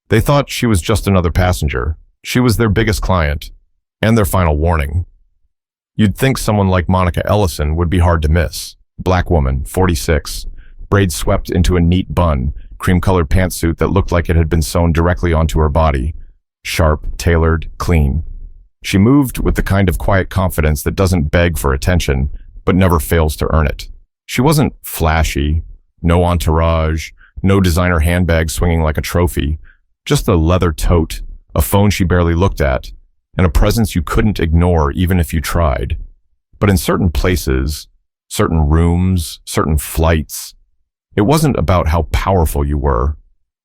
They thought she was just another passenger. She was their biggest client, and their final warning. You'd think someone like Monica Ellison would be hard to miss. Black woman, 46, braids swept into a neat bun, cream-colored pantsuit that looked like it had been sewn directly onto her body. Sharp, tailored, clean. She moved with the kind of quiet confidence that doesn't beg for attention, but never fails to earn it. She wasn't flashy, no entourage, no designer handbag swinging like a trophy, just a leather tote, a phone she barely looked at, and a presence you couldn't ignore even if you tried. But in certain places, certain rooms, certain flights, it wasn't about how powerful you were.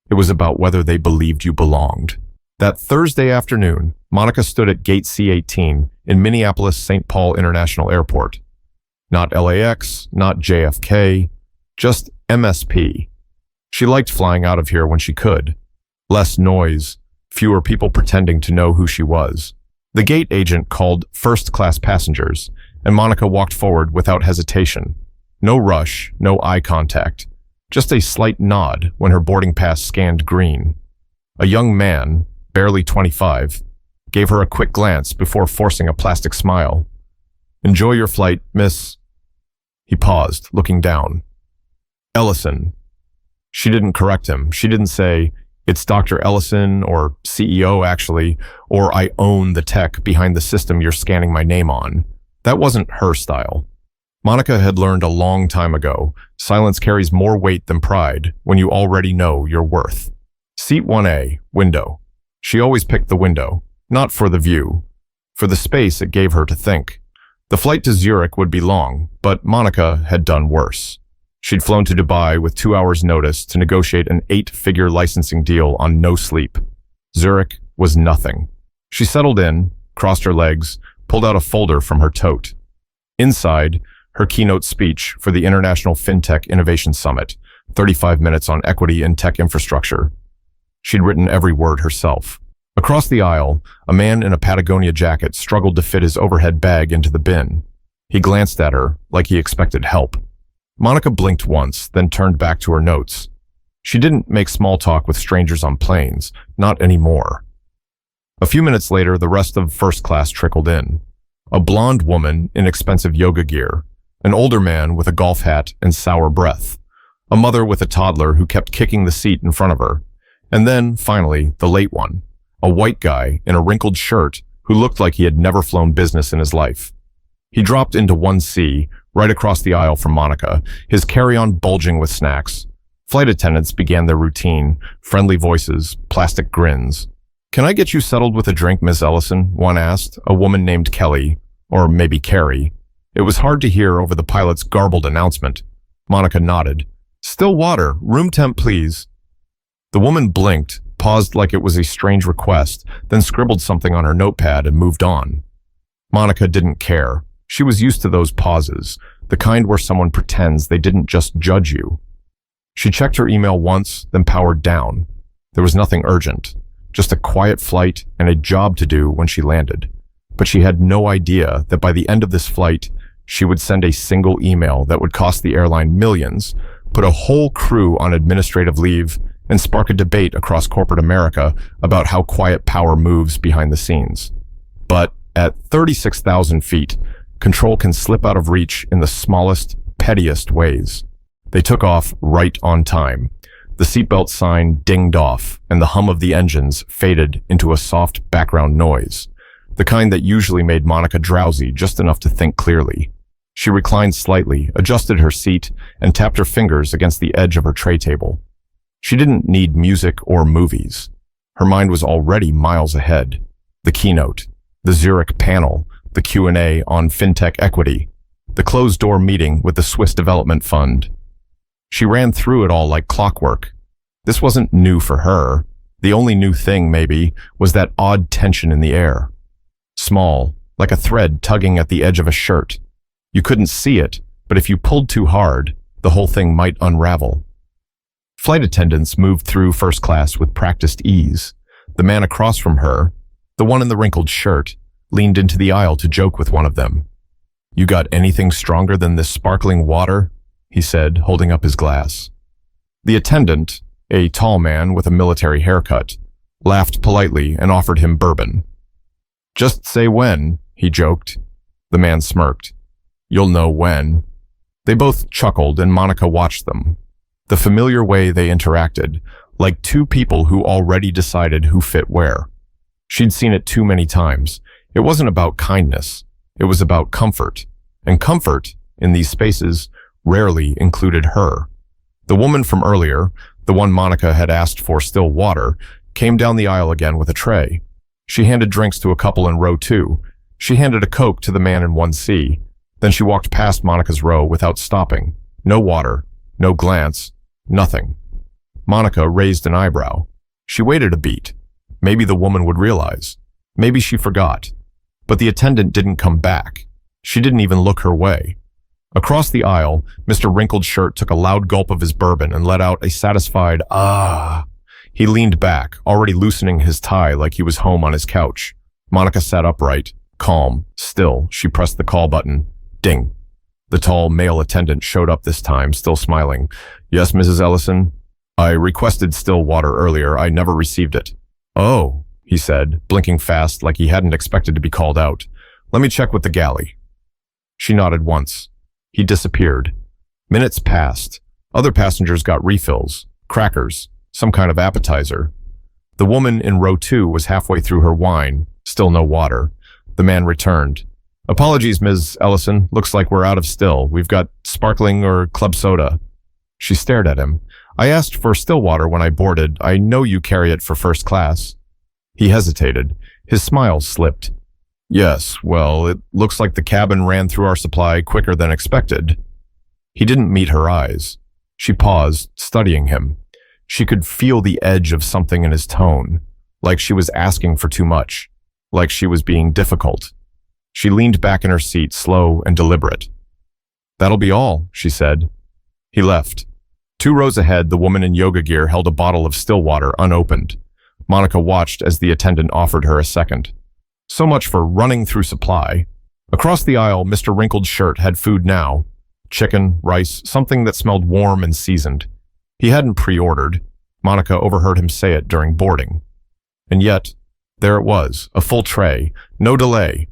It was about whether they believed you belonged. That Thursday afternoon, Monica stood at Gate C-18 in Minneapolis-St. Paul International Airport. Not LAX, not JFK, just MSP. She liked flying out of here when she could. Less noise, fewer people pretending to know who she was. The gate agent called first-class passengers, and Monica walked forward without hesitation. No rush, no eye contact, just a slight nod when her boarding pass scanned green. A young man, barely 25, gave her a quick glance before forcing a plastic smile. "Enjoy your flight, miss." He paused, looking down. "Ellison." She didn't correct him. She didn't say, "It's Dr. Ellison," or "CEO, actually," or "I own the tech behind the system you're scanning my name on." That wasn't her style. Monica had learned a long time ago, silence carries more weight than pride when you already know your worth. Seat 1A, window. She always picked the window, not for the view, for the space it gave her to think. The flight to Zurich would be long, but Monica had done worse. She'd flown to Dubai with 2 hours' notice to negotiate an 8-figure licensing deal on no sleep. Zurich was nothing. She settled in, crossed her legs, pulled out a folder from her tote. Inside, her keynote speech for the International FinTech Innovation Summit, 35 minutes on equity in tech infrastructure. She'd written every word herself. Across the aisle, a man in a Patagonia jacket struggled to fit his overhead bag into the bin. He glanced at her like he expected help. Monica blinked once, then turned back to her notes. She didn't make small talk with strangers on planes, not anymore. A few minutes later, the rest of first class trickled in. A blonde woman in expensive yoga gear, an older man with a golf hat and sour breath, a mother with a toddler who kept kicking the seat in front of her, and then, finally, the late one, a white guy in a wrinkled shirt who looked like he had never flown business in his life. He dropped into 1C, right across the aisle from Monica, his carry-on bulging with snacks. Flight attendants began their routine, friendly voices, plastic grins. "Can I get you settled with a drink, Miss Ellison?" one asked, a woman named Kelly, or maybe Carrie. It was hard to hear over the pilot's garbled announcement. Monica nodded. "Still water, room temp, please." The woman blinked, paused like it was a strange request, then scribbled something on her notepad and moved on. Monica didn't care. She was used to those pauses, the kind where someone pretends they didn't just judge you. She checked her email once, then powered down. There was nothing urgent, just a quiet flight and a job to do when she landed. But she had no idea that by the end of this flight, she would send a single email that would cost the airline millions, put a whole crew on administrative leave, and spark a debate across corporate America about how quiet power moves behind the scenes. But at 36,000 feet, control can slip out of reach in the smallest, pettiest ways. They took off right on time. The seatbelt sign dinged off, and the hum of the engines faded into a soft background noise, the kind that usually made Monica drowsy just enough to think clearly. She reclined slightly, adjusted her seat, and tapped her fingers against the edge of her tray table. She didn't need music or movies. Her mind was already miles ahead. The keynote, the Zurich panel, the Q&A on fintech equity, the closed-door meeting with the Swiss Development Fund. She ran through it all like clockwork. This wasn't new for her. The only new thing, maybe, was that odd tension in the air. Small, like a thread tugging at the edge of a shirt. You couldn't see it, but if you pulled too hard, the whole thing might unravel. Flight attendants moved through first class with practiced ease. The man across from her, the one in the wrinkled shirt, leaned into the aisle to joke with one of them. "You got anything stronger than this sparkling water?" he said, holding up his glass. The attendant, a tall man with a military haircut, laughed politely, and offered him bourbon. "Just say when," he joked. The man smirked. "You'll know when." They both chuckled, and Monica watched them. The familiar way they interacted, like two people who already decided who fit where. She'd seen it too many times. It wasn't about kindness. It was about comfort. And comfort, in these spaces, rarely included her. The woman from earlier, the one Monica had asked for still water, came down the aisle again with a tray. She handed drinks to a couple in row 2. She handed a Coke to the man in 1C. Then she walked past Monica's row without stopping. No water, no glance, nothing. Monica raised an eyebrow. She waited a beat. Maybe the woman would realize. Maybe she forgot. But the attendant didn't come back. She didn't even look her way. Across the aisle, Mr. Wrinkled Shirt took a loud gulp of his bourbon and let out a satisfied, "Ah." He leaned back, already loosening his tie like he was home on his couch. Monica sat upright, calm, still. She pressed the call button. Ding. The tall male attendant showed up this time, still smiling. "Yes, Mrs. Ellison? I requested still water earlier. I never received it." "Oh," he said, blinking fast like he hadn't expected to be called out. "Let me check with the galley." She nodded once. He disappeared. Minutes passed. Other passengers got refills, crackers, some kind of appetizer. The woman in row 2 was halfway through her wine, still no water. The man returned. "Apologies, Ms. Ellison. Looks like we're out of still. We've got sparkling or club soda." She stared at him. "I asked for still water when I boarded. I know you carry it for first class." He hesitated. His smile slipped. "Yes, well, it looks like the cabin ran through our supply quicker than expected." He didn't meet her eyes. She paused, studying him. She could feel the edge of something in his tone, like she was asking for too much, like she was being difficult. She leaned back in her seat, slow and deliberate. "That'll be all," she said. He left. 2 rows ahead, the woman in yoga gear held a bottle of still water unopened. Monica watched as the attendant offered her a second. So much for running through supply. Across the aisle, Mr. Wrinkled Shirt had food now. Chicken, rice, something that smelled warm and seasoned. He hadn't pre-ordered. Monica overheard him say it during boarding. And yet, there it was, a full tray, no delay.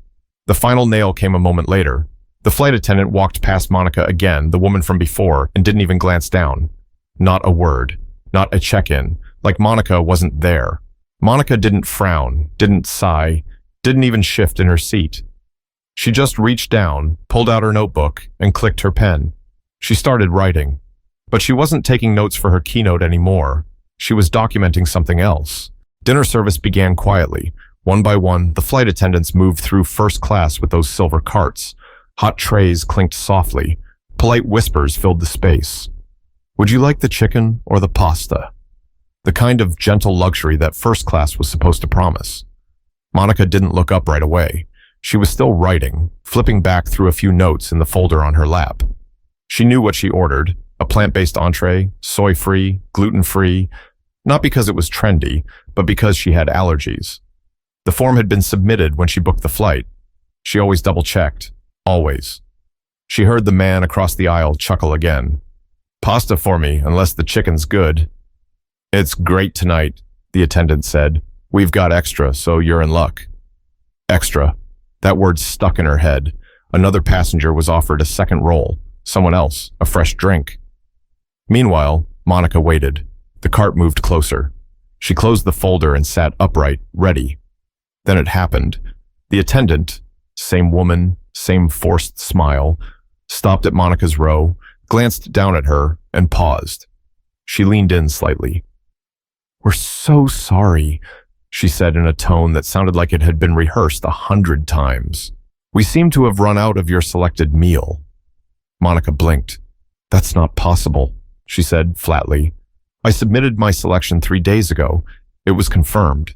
The final nail came a moment later. The flight attendant walked past Monica again, the woman from before, and didn't even glance down. Not a word, not a check-in, like Monica wasn't there. Monica didn't frown, didn't sigh, didn't even shift in her seat. She just reached down, pulled out her notebook, and clicked her pen. She started writing. But she wasn't taking notes for her keynote anymore. She was documenting something else. Dinner service began quietly. One by one, the flight attendants moved through first class with those silver carts. Hot trays clinked softly. Polite whispers filled the space. "Would you like the chicken or the pasta?" The kind of gentle luxury that first class was supposed to promise. Monica didn't look up right away. She was still writing, flipping back through a few notes in the folder on her lap. She knew what she ordered, a plant-based entree, soy-free, gluten-free, not because it was trendy, but because she had allergies. The form had been submitted when she booked the flight. She always double-checked, always. She heard the man across the aisle chuckle again. "Pasta for me, unless the chicken's good." "It's great tonight," the attendant said. "We've got extra, so you're in luck." Extra. That word stuck in her head. Another passenger was offered a second roll. Someone else, a fresh drink. Meanwhile, Monica waited. The cart moved closer. She closed the folder and sat upright, ready. Then it happened. The attendant, same woman, same forced smile, stopped at Monica's row, glanced down at her, and paused. She leaned in slightly. "We're so sorry," she said in a tone that sounded like it had been rehearsed 100 times. "We seem to have run out of your selected meal." Monica blinked. "That's not possible," she said flatly. "I submitted my selection 3 days ago. It was confirmed."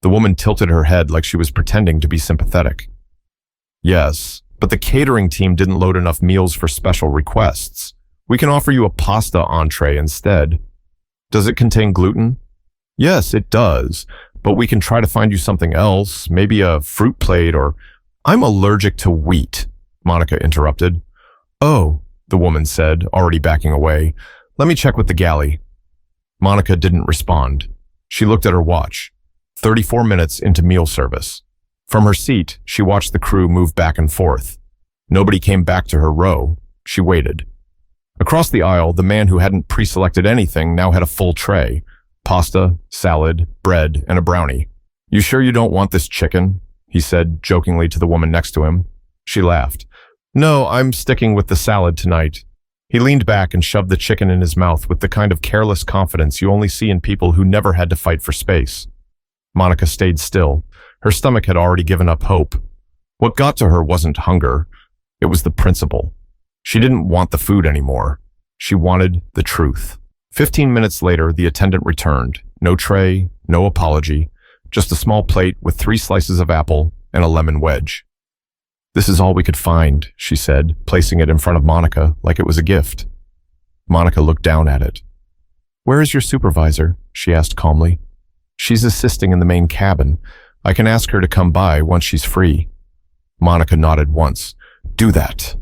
The woman tilted her head like she was pretending to be sympathetic. "Yes, but the catering team didn't load enough meals for special requests. We can offer you a pasta entree instead." "Does it contain gluten?" "Yes, it does, but we can try to find you something else, maybe a fruit plate or—" "I'm allergic to wheat," Monica interrupted. "Oh," the woman said, already backing away. "Let me check with the galley." Monica didn't respond. She looked at her watch. 34 minutes into meal service. From her seat, she watched the crew move back and forth. Nobody came back to her row. She waited. Across the aisle, the man who hadn't pre-selected anything now had a full tray. Pasta, salad, bread, and a brownie. "You sure you don't want this chicken?" he said jokingly to the woman next to him. She laughed. "No, I'm sticking with the salad tonight." He leaned back and shoved the chicken in his mouth with the kind of careless confidence you only see in people who never had to fight for space. Monica stayed still. Her stomach had already given up hope. What got to her wasn't hunger. It was the principle. She didn't want the food anymore. She wanted the truth. 15 minutes later, the attendant returned. No tray, no apology, just a small plate with 3 slices of apple and a lemon wedge. "This is all we could find," she said, placing it in front of Monica like it was a gift. Monica looked down at it. "Where is your supervisor?" she asked calmly. "She's assisting in the main cabin. I can ask her to come by once she's free." Monica nodded once. "Do that."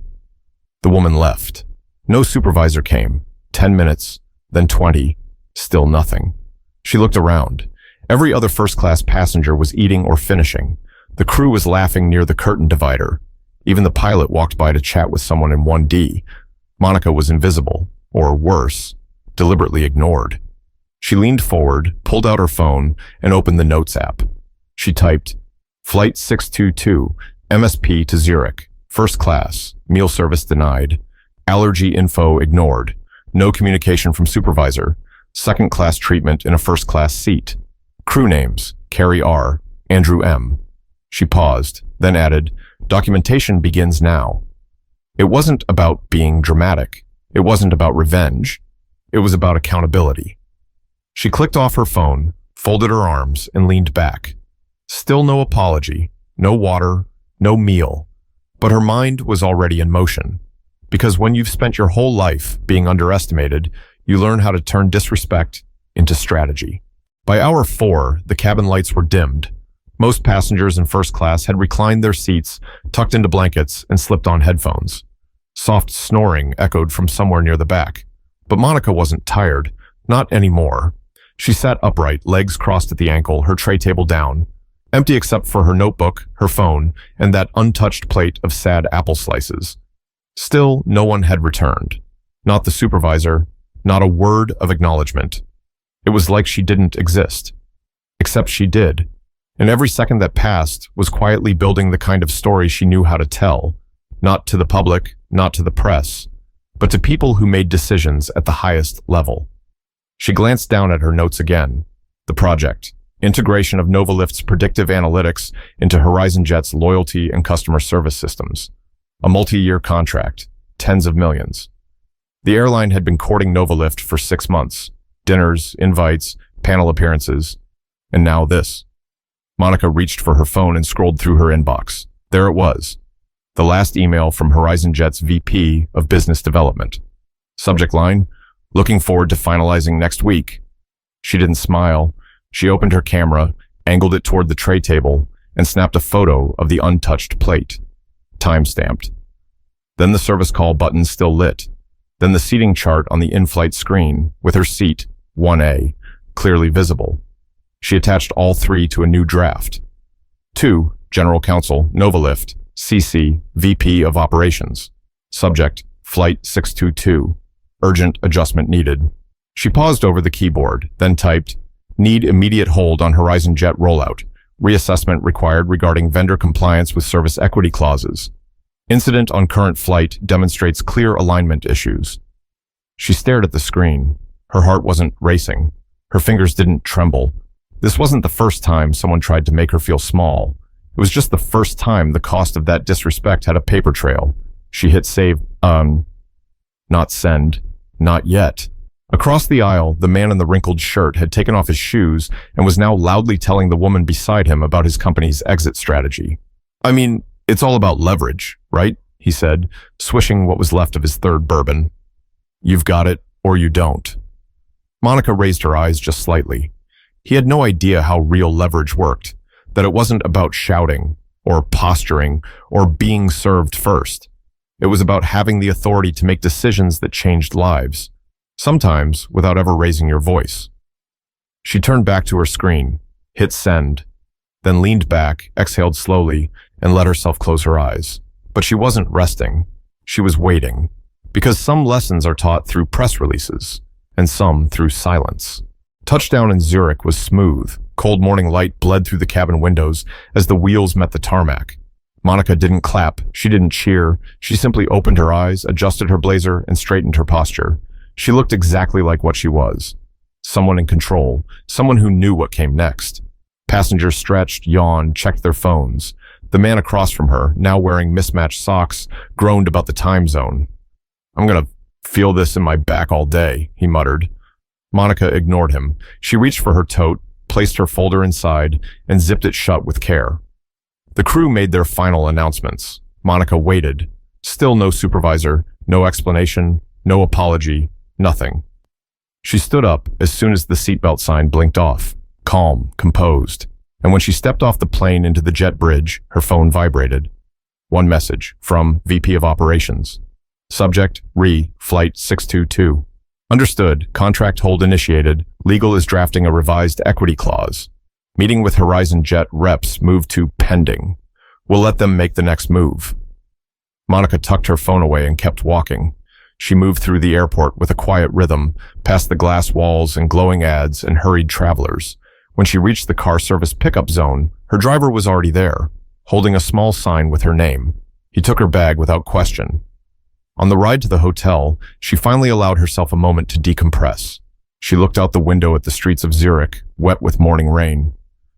The woman left. No supervisor came. 10 minutes, then 20. Still nothing. She looked around. Every other first-class passenger was eating or finishing. The crew was laughing near the curtain divider. Even the pilot walked by to chat with someone in 1D. Monica was invisible, or worse, deliberately ignored. She leaned forward, pulled out her phone, and opened the Notes app. She typed, "Flight 622, MSP to Zurich, first class, meal service denied, allergy info ignored, no communication from supervisor, second class treatment in a first class seat, crew names, Carrie R., Andrew M." She paused, then added, "Documentation begins now." It wasn't about being dramatic. It wasn't about revenge. It was about accountability. She clicked off her phone, folded her arms, and leaned back. Still no apology, no water, no meal. But her mind was already in motion. Because when you've spent your whole life being underestimated, you learn how to turn disrespect into strategy. By hour 4, the cabin lights were dimmed. Most passengers in first class had reclined their seats, tucked into blankets, and slipped on headphones. Soft snoring echoed from somewhere near the back. But Monica wasn't tired. Not anymore. She sat upright, legs crossed at the ankle, her tray table down. Empty except for her notebook, her phone, and that untouched plate of sad apple slices. Still, no one had returned. Not the supervisor, not a word of acknowledgement. It was like she didn't exist. Except she did. And every second that passed was quietly building the kind of story she knew how to tell. Not to the public, not to the press, but to people who made decisions at the highest level. She glanced down at her notes again. The project. Integration of Novalift's predictive analytics into HorizonJet's loyalty and customer service systems. A multi-year contract. Tens of millions. The airline had been courting Novalift for 6 months. Dinners, invites, panel appearances. And now this. Monica reached for her phone and scrolled through her inbox. There it was. The last email from HorizonJet's VP of Business Development. Subject line, "Looking forward to finalizing next week." She didn't smile. She opened her camera, angled it toward the tray table, and snapped a photo of the untouched plate. Time-stamped. Then the service call button still lit. Then the seating chart on the in-flight screen, with her seat, 1A, clearly visible. She attached all 3 to a new draft. 2, General Counsel, Novalift, CC, VP of Operations. Subject, Flight 622. Urgent adjustment needed. She paused over the keyboard, then typed, "Need immediate hold on HorizonJet rollout. Reassessment required regarding vendor compliance with service equity clauses. Incident on current flight demonstrates clear alignment issues." She stared at the screen. Her heart wasn't racing. Her fingers didn't tremble. This wasn't the first time someone tried to make her feel small. It was just the first time the cost of that disrespect had a paper trail. She hit save. Not send. Not yet. Across the aisle, the man in the wrinkled shirt had taken off his shoes and was now loudly telling the woman beside him about his company's exit strategy. "I mean, it's all about leverage, right?" he said, swishing what was left of his third bourbon. "You've got it, or you don't." Monica raised her eyes just slightly. He had no idea how real leverage worked, that it wasn't about shouting, or posturing, or being served first. It was about having the authority to make decisions that changed lives. Sometimes without ever raising your voice. She turned back to her screen. hit send, then leaned back, exhaled slowly, and let herself close her eyes. But she wasn't resting. She was waiting. Because some lessons are taught through press releases, and some through silence. Touchdown in Zurich was smooth. Cold morning light bled through the cabin windows as the wheels met the tarmac. Monica didn't clap. She didn't cheer. She simply opened her eyes, adjusted her blazer, and straightened her posture. She looked exactly like what she was. Someone in control. Someone who knew what came next. Passengers stretched, yawned, checked their phones. The man across from her, now wearing mismatched socks, groaned about the time zone. "I'm gonna feel this in my back all day," he muttered. Monica ignored him. She reached for her tote, placed her folder inside, and zipped it shut with care. The crew made their final announcements. Monica waited. Still no supervisor, no explanation, no apology, nothing. She stood up as soon as the seatbelt sign blinked off, calm, composed. And when she stepped off the plane into the jet bridge, her phone vibrated. One message from VP of Operations. Subject, Flight 622. Understood, contract hold initiated, legal is drafting a revised equity clause. Meeting with Horizon Jet reps moved to pending. We'll let them make the next move. Monica tucked her phone away and kept walking. She moved through the airport with a quiet rhythm, past the glass walls and glowing ads and hurried travelers. When she reached the car service pickup zone, her driver was already there, holding a small sign with her name. He took her bag without question. On the ride to the hotel, she finally allowed herself a moment to decompress. She looked out the window at the streets of Zurich, wet with morning rain.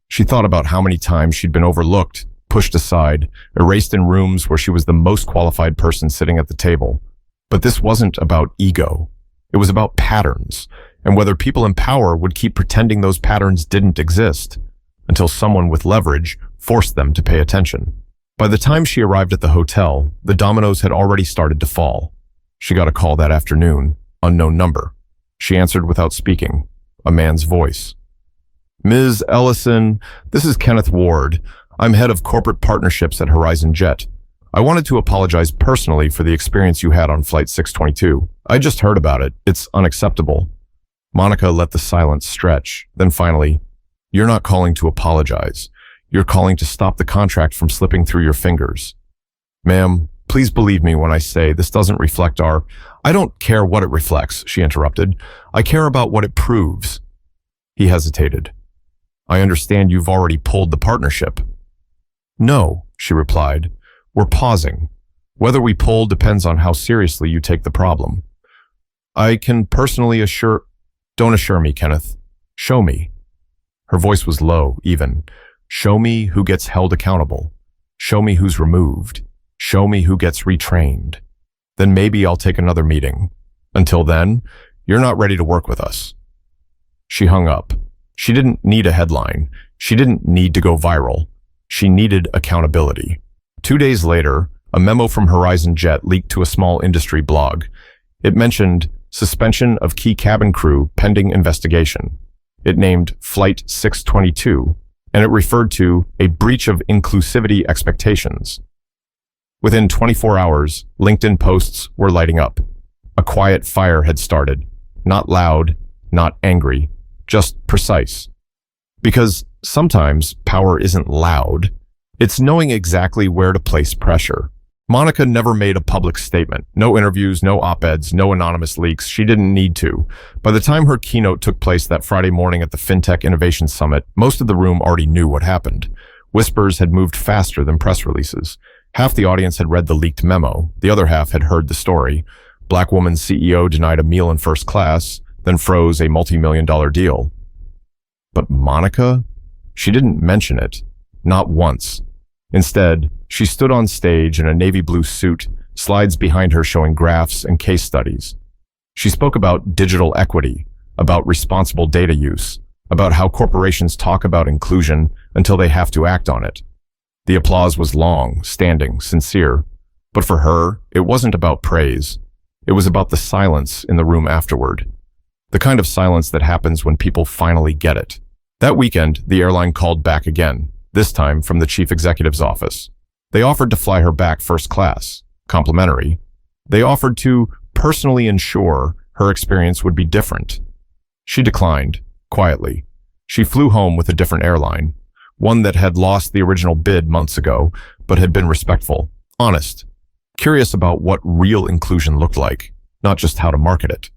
She thought about how many times she'd been overlooked, pushed aside, erased in rooms where she was the most qualified person sitting at the table. But this wasn't about ego. It was about patterns, and whether people in power would keep pretending those patterns didn't exist, until someone with leverage forced them to pay attention. By the time she arrived at the hotel, the dominoes had already started to fall. She got a call that afternoon, unknown number. She answered without speaking, a man's voice. "Ms. Ellison, this is Kenneth Ward. I'm head of corporate partnerships at Horizon Jet. I wanted to apologize personally for the experience you had on Flight 622. I just heard about it. It's unacceptable." Monica let the silence stretch. Then finally, "You're not calling to apologize. You're calling to stop the contract from slipping through your fingers. Ma'am, please believe me when I say this doesn't reflect our—" "I don't care what it reflects," she interrupted. "I care about what it proves." He hesitated. "I understand you've already pulled the partnership." "No," she replied. "We're pausing. Whether we pull depends on how seriously you take the problem. I can personally assure—" "Don't assure me, Kenneth. Show me." Her voice was low, even. "Show me who gets held accountable. Show me who's removed. Show me who gets retrained. Then maybe I'll take another meeting. Until then, you're not ready to work with us." She hung up. She didn't need a headline. She didn't need to go viral. She needed accountability. 2 days later, a memo from Horizon Jet leaked to a small industry blog. It mentioned suspension of key cabin crew pending investigation. It named Flight 622, and it referred to a breach of inclusivity expectations. Within 24 hours, LinkedIn posts were lighting up. A quiet fire had started. Not loud, not angry, just precise. Because sometimes power isn't loud. It's knowing exactly where to place pressure. Monica never made a public statement. No interviews, no op-eds, no anonymous leaks. She didn't need to. By the time her keynote took place that Friday morning at the FinTech Innovation Summit, most of the room already knew what happened. Whispers had moved faster than press releases. Half the audience had read the leaked memo. The other half had heard the story. Black woman CEO denied a meal in first class, then froze a multi-million-dollar deal. But Monica? She didn't mention it. Not once. Instead, she stood on stage in a navy blue suit, slides behind her showing graphs and case studies. She spoke about digital equity, about responsible data use, about how corporations talk about inclusion until they have to act on it. The applause was long, standing, sincere. But for her, it wasn't about praise. It was about the silence in the room afterward. The kind of silence that happens when people finally get it. That weekend, the airline called back again, this time from the chief executive's office. They offered to fly her back first class, complimentary. They offered to personally ensure her experience would be different. She declined, quietly. She flew home with a different airline, one that had lost the original bid months ago, but had been respectful, honest, curious about what real inclusion looked like, not just how to market it.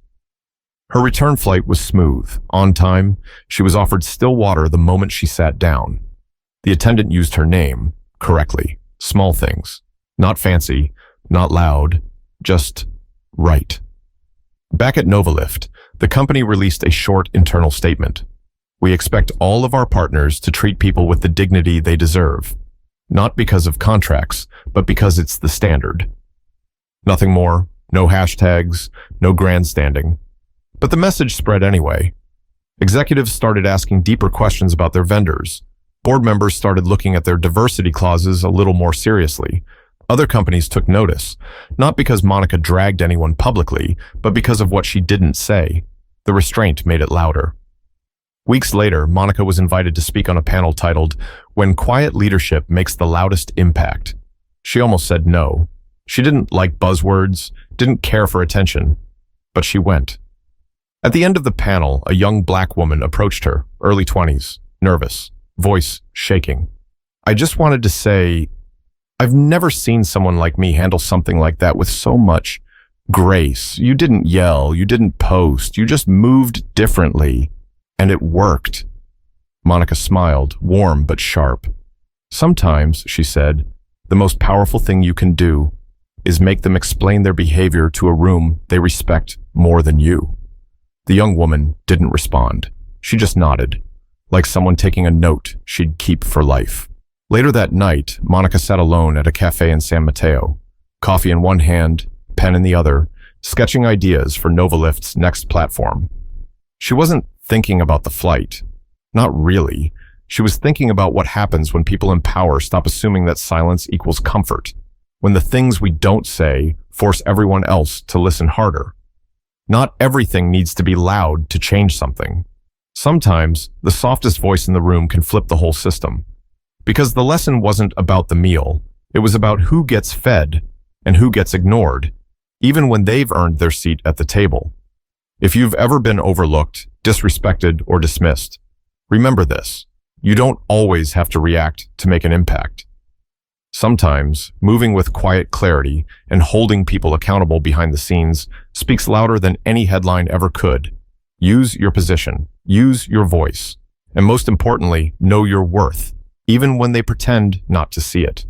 Her return flight was smooth, on time. She was offered still water the moment she sat down. The attendant used her name correctly. Small things. Not fancy, not loud, just right. Back at Novalift, the company released a short internal statement. We expect all of our partners to treat people with the dignity they deserve, not because of contracts, but because it's the standard. Nothing more, no hashtags, no grandstanding. But the message spread anyway. Executives started asking deeper questions about their vendors. Board members started looking at their diversity clauses a little more seriously. Other companies took notice, not because Monica dragged anyone publicly, but because of what she didn't say. The restraint made it louder. Weeks later, Monica was invited to speak on a panel titled, "When Quiet Leadership Makes the Loudest Impact." She almost said no. She didn't like buzzwords, didn't care for attention, but she went. At the end of the panel, a young black woman approached her, early 20s, nervous, voice shaking. "I just wanted to say, I've never seen someone like me handle something like that with so much grace. You didn't yell, you didn't post, you just moved differently. And it worked." Monica smiled, warm but sharp. "Sometimes," she said, "the most powerful thing you can do is make them explain their behavior to a room they respect more than you." The young woman didn't respond. She just nodded, like someone taking a note she'd keep for life. Later that night, Monica sat alone at a cafe in San Mateo, coffee in one hand, pen in the other, sketching ideas for Novalift's next platform. She wasn't thinking about the flight. Not really. She was thinking about what happens when people in power stop assuming that silence equals comfort, when the things we don't say force everyone else to listen harder. Not everything needs to be loud to change something. Sometimes, the softest voice in the room can flip the whole system. Because the lesson wasn't about the meal, it was about who gets fed and who gets ignored, even when they've earned their seat at the table. If you've ever been overlooked, disrespected, or dismissed, remember this: you don't always have to react to make an impact. Sometimes, moving with quiet clarity and holding people accountable behind the scenes speaks louder than any headline ever could. Use your position, use your voice, and most importantly, know your worth, even when they pretend not to see it.